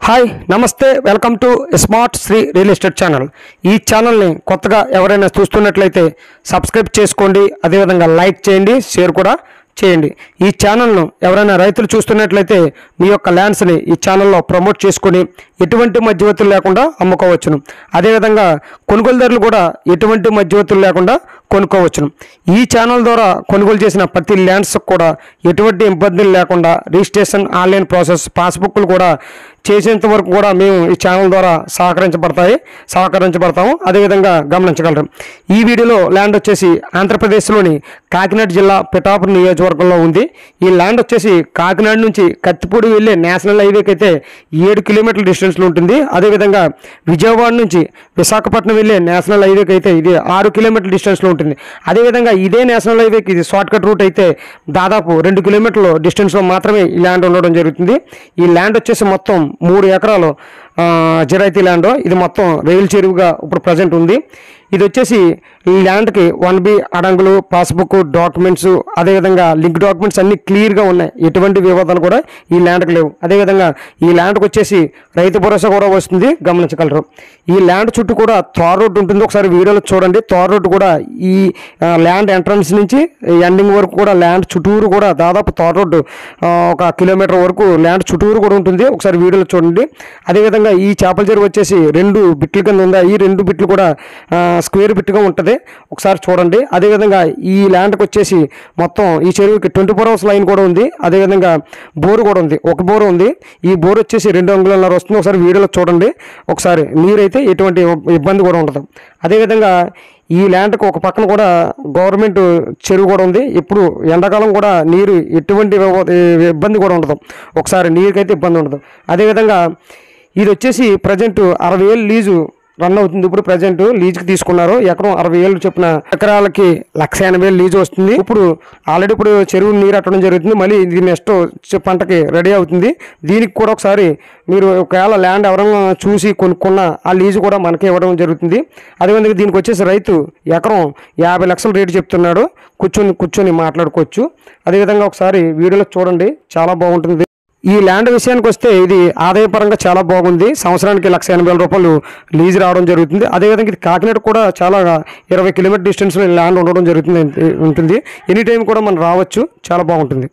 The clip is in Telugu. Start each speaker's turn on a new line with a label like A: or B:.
A: హాయ్ నమస్తే welcome to smart Sri real estate channel. ఈ ఛానల్ని కొత్తగా ఎవరైనా చూస్తున్నట్లయితే సబ్స్క్రైబ్ చేసుకోండి, అదేవిధంగా లైక్ చేయండి, షేర్ కూడా చేయండి। ఈ ఛానల్ను ఎవరైనా రైతులు చూస్తున్నట్లయితే మీ యొక్క ల్యాండ్స్ని ఈ ఛానల్లో ప్రమోట్ చేసుకుని ఎటువంటి మధ్యవర్తులు లేకుండా అమ్ముకోవచ్చును। అదేవిధంగా కొనుగోలుదారులు కూడా ఎటువంటి మధ్యవర్తులు లేకుండా కొనుక్కోవచ్చును। ఈ ఛానల్ ద్వారా కొనుగోలు చేసిన ప్రతి ల్యాండ్స్ కూడా ఎటువంటి ఇబ్బందులు లేకుండా రిజిస్ట్రేషన్, ఆన్లైన్ ప్రాసెస్, పాస్బుక్లు కూడా చేసేంత వరకు కూడా మేము ఈ ఛానల్ ద్వారా సహకరించబడతాము। అదేవిధంగా గమనించగలరు। ఈ వీడియోలో ల్యాండ్ వచ్చేసి ఆంధ్రప్రదేశ్లోని కాకినాడ జిల్లా పిఠాపురం నియోజకవర్గంలో ఉంది। ఈ ల్యాండ్ వచ్చేసి కాకినాడ నుంచి కత్తిపూడి వెళ్ళే నేషనల్ హైవేకి అయితే 7 కిలోమీటర్ల డిస్టెన్స్లో ఉంటుంది। అదేవిధంగా విజయవాడ నుంచి విశాఖపట్నం వెళ్ళే నేషనల్ హైవేకి అయితే ఇది 6 కిలోమీటర్ల డిస్టెన్స్లో ఉంటుంది। అదేవిధంగా ఇదే నేషనల్ హైవేకి ఇది షార్ట్కట్ రూట్ అయితే దాదాపు 2 కిలోమీటర్ల డిస్టెన్స్లో మాత్రమే ఈ ల్యాండ్ ఉండడం జరుగుతుంది। ఈ ల్యాండ్ వచ్చేసి మొత్తం 3 ఎకరాలు జిరాయితీ ల్యాండ్। ఇది మొత్తం రైలు చెరువుగా ఇప్పుడు ప్రజెంట్ ఉంది। ఇది వచ్చేసి ఈ ల్యాండ్కి 1B అడంగులు, పాస్బుక్, డాక్యుమెంట్స్, అదేవిధంగా లింక్ డాక్యుమెంట్స్ అన్నీ క్లియర్గా ఉన్నాయి। ఎటువంటి వివాదాలు కూడా ఈ ల్యాండ్కి లేవు। అదేవిధంగా ఈ ల్యాండ్కి వచ్చేసి రైతు భరోసా కూడా వస్తుంది, గమనించగలరు। ఈ ల్యాండ్ చుట్టూ కూడా తార్ రోడ్డు ఉంటుంది, ఒకసారి వీడియోలో చూడండి। తార్ రోడ్డు కూడా ఈ ల్యాండ్ ఎంట్రన్స్ నుంచి ఎండింగ్ వరకు కూడా ల్యాండ్ చుట్టూరు కూడా దాదాపు తార్ రోడ్డు 1 కిలోమీటర్ వరకు ల్యాండ్ చుట్టూరు కూడా ఉంటుంది, ఒకసారి వీడియోలో చూడండి। అదేవిధంగా ఈ చేపల చెరువు వచ్చేసి 2 బిట్ల కింద ఉందా, ఈ 2 బిట్లు కూడా స్క్వేర్ బిట్గా ఉంటుంది, ఒకసారి చూడండి। అదేవిధంగా ఈ ల్యాండ్కి వచ్చేసి మొత్తం ఈ చెరువుకి 24 అవర్స్ లైన్ కూడా ఉంది। అదేవిధంగా బోరు కూడా ఉంది, ఒక బోరు ఉంది। ఈ బోరు వచ్చేసి 2 అంగుళాల వస్తుంది, ఒకసారి వీడియోలో చూడండి। ఒకసారి నీరైతే ఎటువంటి ఇబ్బంది కూడా ఉండదు। అదేవిధంగా ఈ ల్యాండ్కి ఒక పక్కన కూడా గవర్నమెంట్ చెరువు కూడా ఉంది। ఇప్పుడు ఎండాకాలం కూడా నీరు ఎటువంటి ఇబ్బంది కూడా ఉండదు, ఒకసారి నీరుకైతే ఇబ్బంది ఉండదు। అదేవిధంగా ఇది వచ్చేసి ప్రజెంట్ 60,000 లీజు రన్ అవుతుంది। ఇప్పుడు ప్రజెంట్ లీజుకి తీసుకున్నారు, ఎకరం 60,000 చొప్పున ఎకరాలకి 1,80,000 లీజు వస్తుంది। ఇప్పుడు ఆల్రెడీ ఇప్పుడు చెరువు నీరు అట్టడం జరుగుతుంది, మళ్ళీ ఇది నెక్స్ట్ పంటకి రెడీ అవుతుంది। దీనికి కూడా ఒకసారి మీరు ఒకవేళ ల్యాండ్ ఎవరైనా చూసి కొనుక్కున్న ఆ లీజు కూడా మనకి ఇవ్వడం జరుగుతుంది। అదేవిధంగా దీనికి వచ్చేసి రైతు ఎకరం 50 లక్షల రేటు చెప్తున్నాడు, కూర్చొని మాట్లాడుకోవచ్చు। అదేవిధంగా ఒకసారి వీడియోలో చూడండి, చాలా బాగుంటుంది। ఈ ల్యాండ్ విషయానికి వస్తే ఇది ఆదాయపరంగా చాలా బాగుంది, సంవత్సరానికి 1,80,000 రూపాయలు లీజు రావడం జరుగుతుంది। అదేవిధంగా ఇది కాకినాడ కూడా చాలా 20 కిలోమీటర్ డిస్టెన్స్లో ల్యాండ్ ఉండడం ఉంటుంది। ఎనీ టైం కూడా మనం రావచ్చు, చాలా బాగుంటుంది।